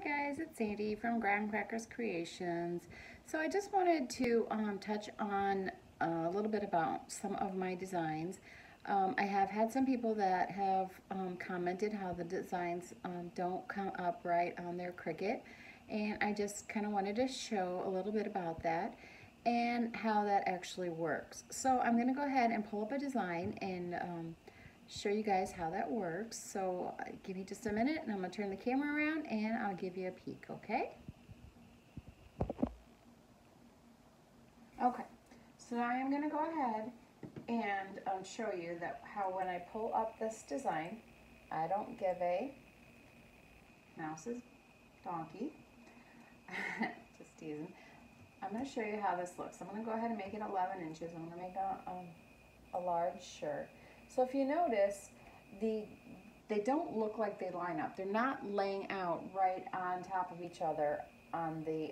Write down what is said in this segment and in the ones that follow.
guys, it's Sandy from Graham Crackers Creations. So I just wanted to touch on a little bit about some of my designs. I have had some people that have commented how the designs don't come up right on their Cricut, and I just kind of wanted to show a little bit about that and how that actually works. So I'm going to go ahead and pull up a design and show you guys how that works. So give me just a minute and I'm going to turn the camera around and I'll give you a peek, okay? Okay, so now I'm going to go ahead and show you that how when I pull up this design, I don't give a mouse's donkey. Just teasing. I'm going to show you how this looks. I'm going to go ahead and make it 11 inches. I'm going to make a large shirt. So if you notice, they don't look like they line up. They're not laying out right on top of each other on the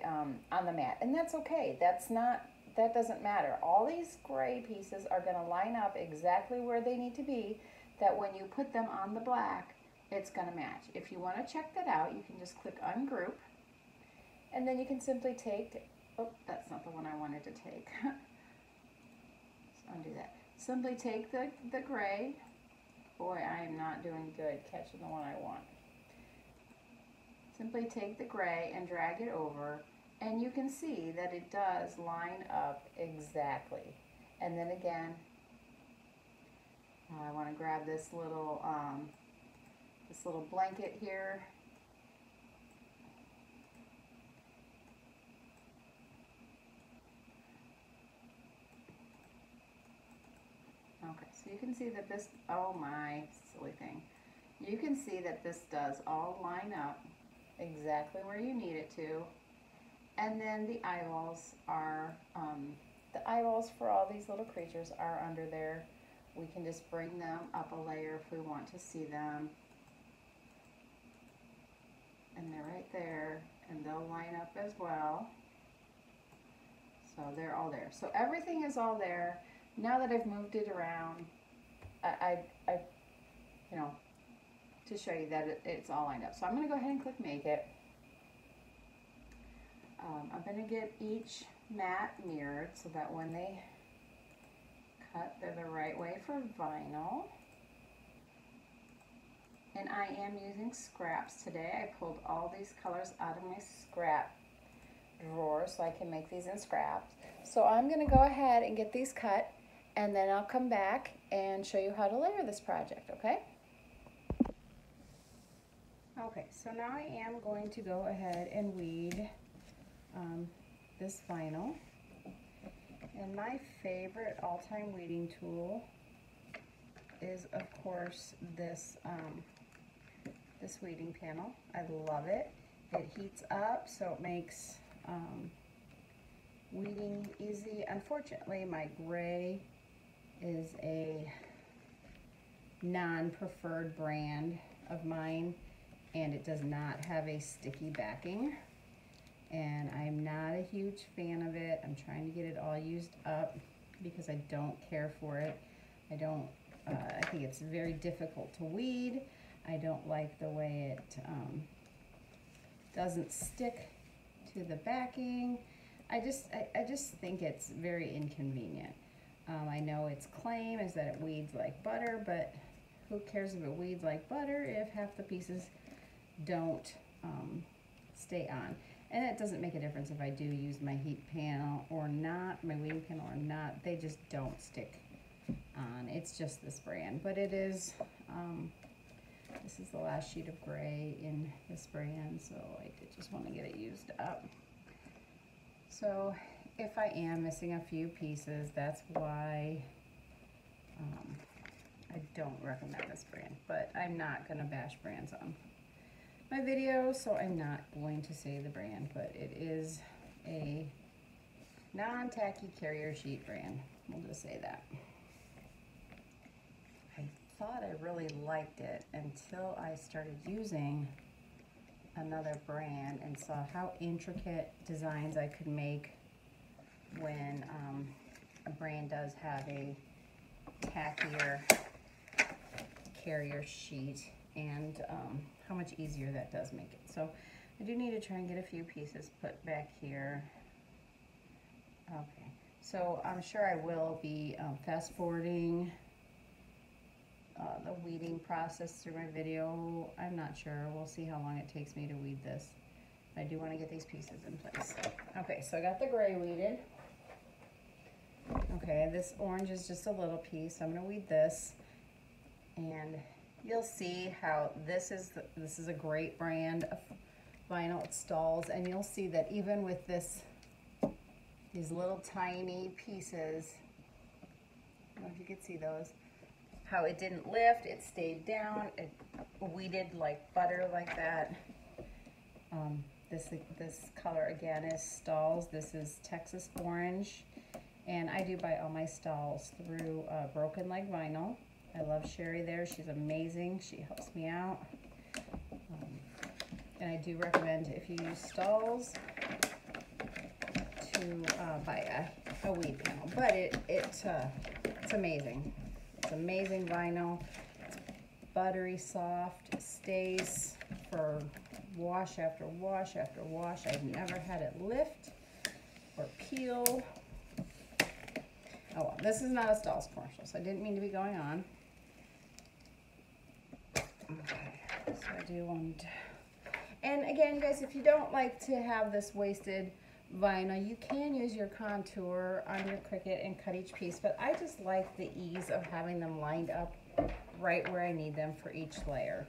mat, and that's okay. That doesn't matter. All these gray pieces are going to line up exactly where they need to be. That when you put them on the black, it's going to match. If you want to check that out, you can just click Ungroup, and then you can simply take. Oh, that's not the one I wanted to take. Let's undo that. Simply take the gray. Boy, I am not doing good catching the one I want. Simply take the gray and drag it over, and you can see that it does line up exactly. And then again, I want to grab this little blanket here. Okay, so you can see that this, oh my silly thing. You can see that this does all line up exactly where you need it to. And then the eyeballs are, the eyeballs for all these little creatures are under there. We can just bring them up a layer if we want to see them. And they're right there, and they'll line up as well. So they're all there. So everything is all there. Now that I've moved it around, you know, to show you that it's all lined up. So I'm going to go ahead and click Make It. I'm going to get each mat mirrored so that when they cut, they're the right way for vinyl. And I am using scraps today. I pulled all these colors out of my scrap drawer so I can make these in scraps. So I'm going to go ahead and get these cut, and then I'll come back and show you how to layer this project, okay? Okay, so now I am going to go ahead and weed this vinyl. And my favorite all-time weeding tool is, of course, this this weeding panel. I love it. It heats up, so it makes weeding easy. Unfortunately, my gray is a non-preferred brand of mine, and it does not have a sticky backing, and I'm not a huge fan of it. I'm trying to get it all used up because I don't care for it. I think it's very difficult to weed. I don't like the way it doesn't stick to the backing. I just think it's very inconvenient. I know its claim is that it weeds like butter, but who cares if it weeds like butter if half the pieces don't stay on? And it doesn't make a difference if I do use my heat panel or not, my weeding panel or not. They just don't stick on. It's just this brand, but it is, this is the last sheet of gray in this brand, so I just want to get it used up. So if I am missing a few pieces, that's why I don't recommend this brand, but I'm not going to bash brands on my video, so I'm not going to say the brand, but it is a non-tacky carrier sheet brand. We'll just say that. I thought I really liked it until I started using another brand and saw how intricate designs I could make when a brand does have a tackier carrier sheet, and how much easier that does make it. So I do need to try and get a few pieces put back here. Okay, so I'm sure I will be fast forwarding the weeding process through my video. I'm not sure. We'll see how long it takes me to weed this. I do want to get these pieces in place. Okay, so I got the gray weeded. Okay, this orange is just a little piece. So I'm going to weed this, and you'll see how this is a great brand of vinyl. It stalls, and you'll see that even with these little tiny pieces, I don't know if you could see those, how it didn't lift, it stayed down, it weeded like butter like that. This color again is Stalls. This is Texas Orange, and I do buy all my stalls through Broken Leg Vinyl. I love Sherry there. She's amazing. She helps me out. And I do recommend, if you use stalls, to buy a weed panel. But it's amazing. It's amazing vinyl. It's buttery soft. It stays for wash after wash after wash. I've never had it lift or peel. Oh well, this is not a Stalls commercial, so I didn't mean to be going on. Okay, so I do want, and again guys, if you don't like to have this wasted vinyl, you can use your contour on your Cricut and cut each piece, but I just like the ease of having them lined up right where I need them for each layer.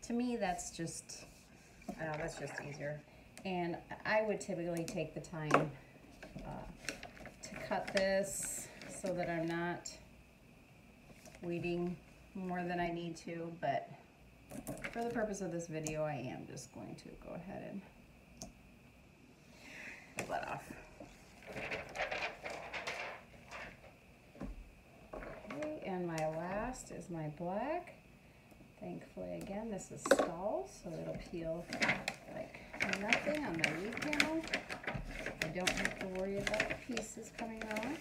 To me, that's just easier. And I would typically take the time to cut this so that I'm not weeding more than I need to, but for the purpose of this video, I am just going to go ahead and pull that off. Okay, and my last is my black. Thankfully, again, this is Stalls, so it'll peel like nothing on the weed panel. I don't have to worry about the pieces coming off.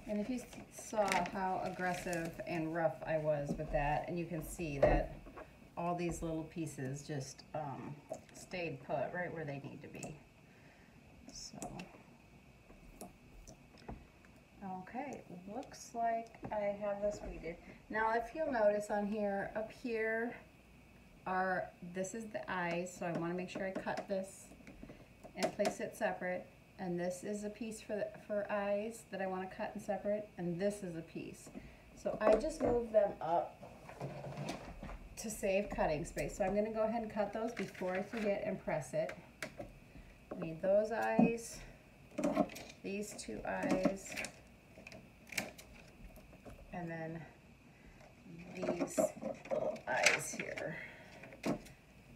And if you saw how aggressive and rough I was with that, and you can see that all these little pieces just stayed put right where they need to be. So, okay, looks like I have this weeded. Now if you'll notice on here, up here this is the eyes, so I want to make sure I cut this and place it separate. And this is a piece for eyes that I want to cut and separate, and this is a piece. So I just moved them up to save cutting space. So I'm going to go ahead and cut those before I forget and press it. I need those eyes, these two eyes, and then these little eyes here.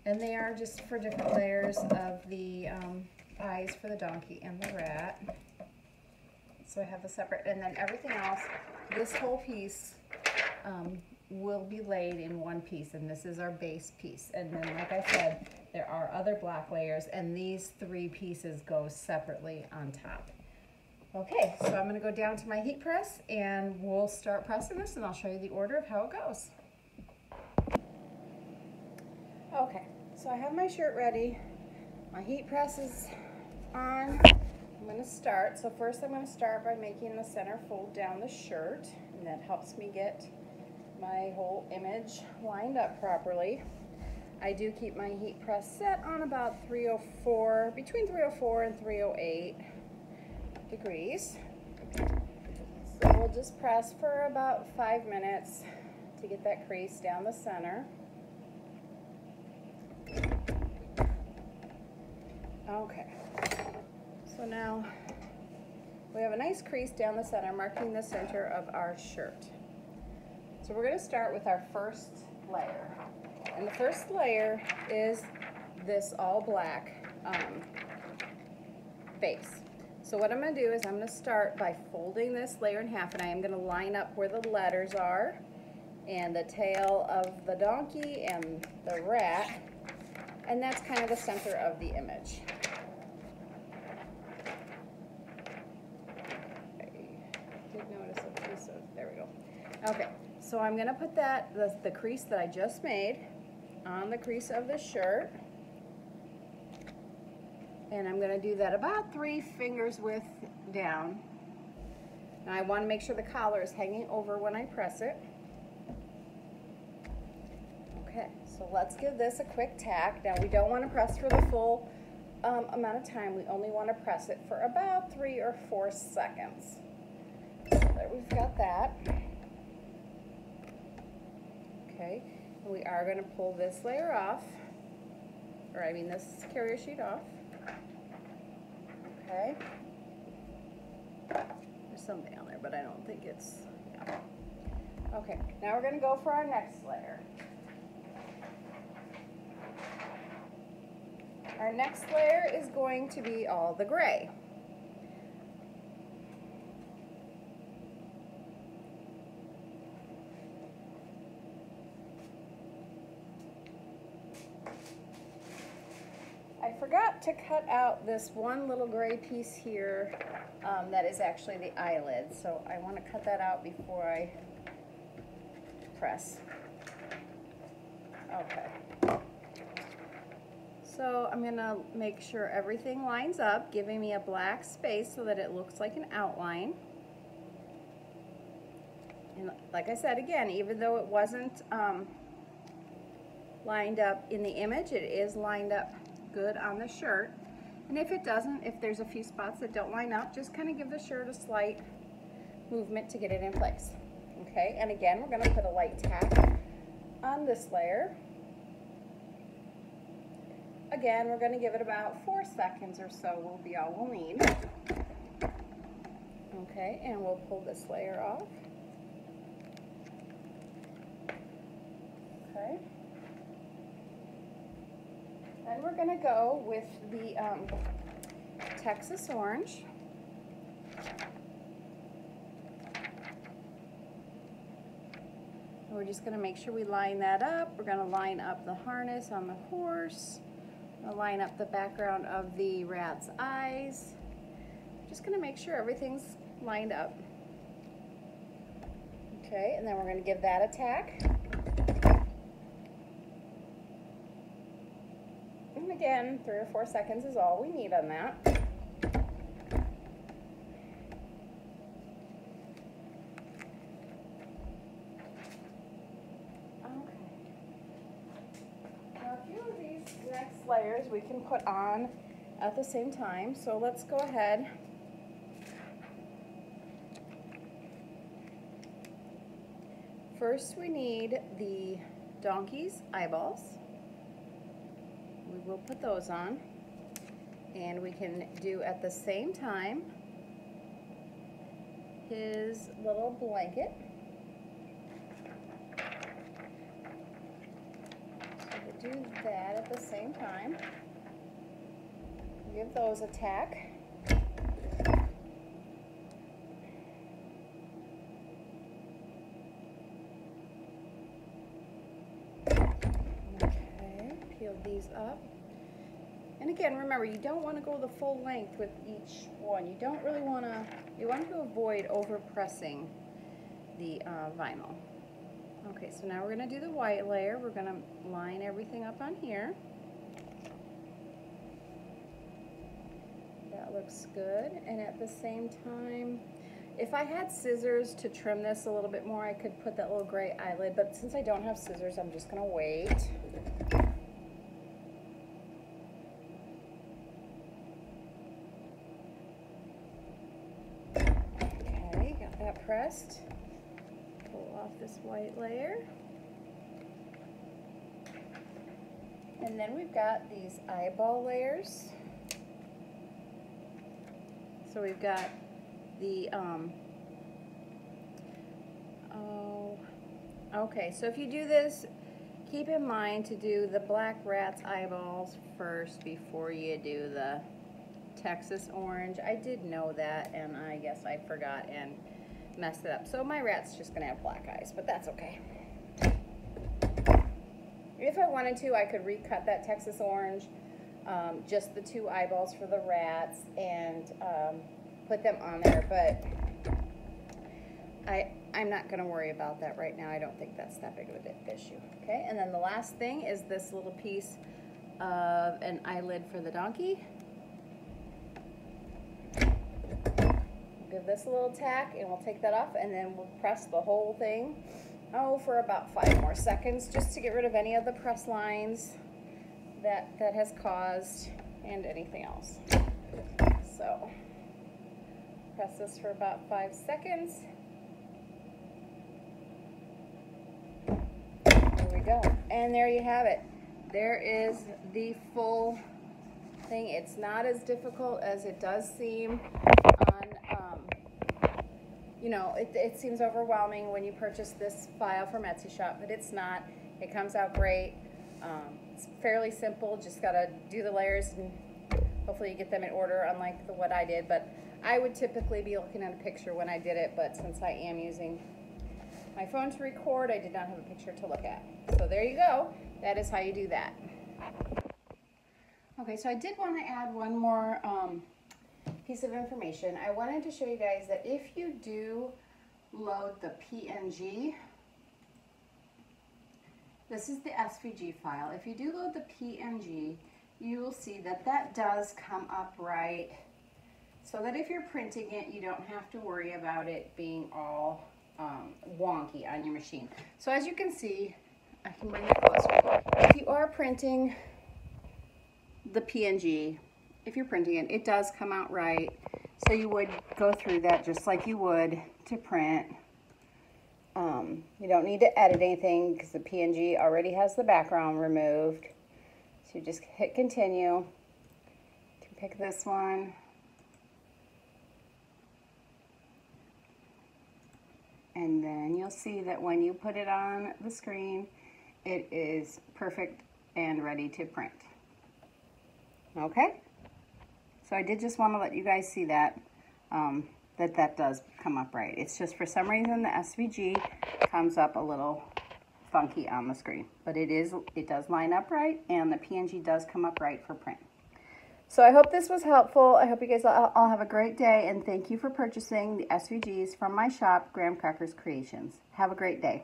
And they are just for different layers of the eyes for the donkey and the rat. So I have the separate, and then everything else, this whole piece will be laid in one piece, and this is our base piece. And then, like I said, there are other black layers, and these three pieces go separately on top. Okay, so I'm going to go down to my heat press, and we'll start pressing this, and I'll show you the order of how it goes. Okay, so I have my shirt ready. My heat press is on. I'm going to start. So first I'm going to start by making the center fold down the shirt, and that helps me get my whole image lined up properly. I do keep my heat press set on about 304, between 304 and 308 degrees. So we'll just press for about 5 minutes to get that crease down the center. Okay, so now we have a nice crease down the center, marking the center of our shirt. So we're going to start with our first layer. And the first layer is this all black base. So what I'm going to do is I'm going to start by folding this layer in half, and I am going to line up where the letters are and the tail of the donkey and the rat. And that's kind of the center of the image. I did notice a piece of, there we go. Okay, so I'm gonna put that, the crease that I just made on the crease of the shirt. And I'm gonna do that about 3 fingers width down. Now I wanna make sure the collar is hanging over when I press it. Okay, so let's give this a quick tack. Now we don't wanna press for the full amount of time. We only wanna press it for about 3 or 4 seconds. So there, we've got that. Okay, and we are gonna pull this layer off, or I mean this carrier sheet off. Okay. There's something on there, but I don't think it's, yeah. Okay, now we're gonna go for our next layer. Our next layer is going to be all the gray. I forgot to cut out this one little gray piece here that is actually the eyelid, so I want to cut that out before I press. Okay. So I'm going to make sure everything lines up, giving me a black space so that it looks like an outline. And like I said, again, even though it wasn't lined up in the image, it is lined up good on the shirt. And if it doesn't, if there's a few spots that don't line up, just kind of give the shirt a slight movement to get it in place. Okay, and again, we're going to put a light tack on this layer. Again, we're going to give it about 4 seconds or so will be all we'll need. Okay, and we'll pull this layer off. Okay. Then we're going to go with the Texas orange. And we're just going to make sure we line that up. We're going to line up the harness on the horse. I'll line up the background of the rat's eyes. Just going to make sure everything's lined up. Okay, and then we're going to give that a tack. And again, 3 or 4 seconds is all we need on that. Layers we can put on at the same time. So let's go ahead. First we need the donkey's eyeballs. We will put those on. And we can do at the same time his little blanket. Do that at the same time. Give those a tack. Okay, peel these up. And again, remember, you don't want to go the full length with each one. You don't really want to, you want to avoid over pressing the vinyl. Okay, so now we're going to do the white layer. We're going to line everything up on here. That looks good. And at the same time, if I had scissors to trim this a little bit more, I could put that little gray eyelid, but since I don't have scissors, I'm just going to wait. Okay, got that pressed. Off this white layer. And then we've got these eyeball layers. So we've got the okay, so if you do this, keep in mind to do the black rat's eyeballs first before you do the Texas orange. I did know that, and I guess I forgot and messed it up. So my rat's just gonna have black eyes, but that's okay. If I wanted to, I could recut that Texas orange, just the 2 eyeballs for the rats, and put them on there, but I'm not going to worry about that right now. I don't think that's that big of an issue. Okay, and then the last thing is this little piece of an eyelid for the donkey. Give this a little tack, and we'll take that off, and then we'll press the whole thing, for about 5 more seconds, just to get rid of any of the press lines that has caused, and anything else. So, press this for about 5 seconds. There we go. And there you have it. There is the full thing. It's not as difficult as it does seem on, you know, it seems overwhelming when you purchase this file from Etsy Shop, but it's not. It comes out great. It's fairly simple. Just got to do the layers, and hopefully you get them in order, unlike what I did. But I would typically be looking at a picture when I did it, but since I am using my phone to record, I did not have a picture to look at. So there you go. That is how you do that. Okay, so I did want to add one more piece of information. I wanted to show you guys that if you do load the PNG, this is the SVG file. If you do load the PNG, you will see that that does come up right, so that if you're printing it, you don't have to worry about it being all wonky on your machine. So as you can see, I can bring it closer. If you are printing the PNG, if you're printing it, it does come out right. So you would go through that just like you would to print. You don't need to edit anything because the PNG already has the background removed. So you just hit continue. You can pick this one. And then you'll see that when you put it on the screen, it is perfect and ready to print. Okay? So I did just want to let you guys see that, that does come up right. It's just for some reason the SVG comes up a little funky on the screen. But it does line up right, and the PNG does come up right for print. So I hope this was helpful. I hope you guys all have a great day, and thank you for purchasing the SVGs from my shop, Graham Crackers Creations. Have a great day.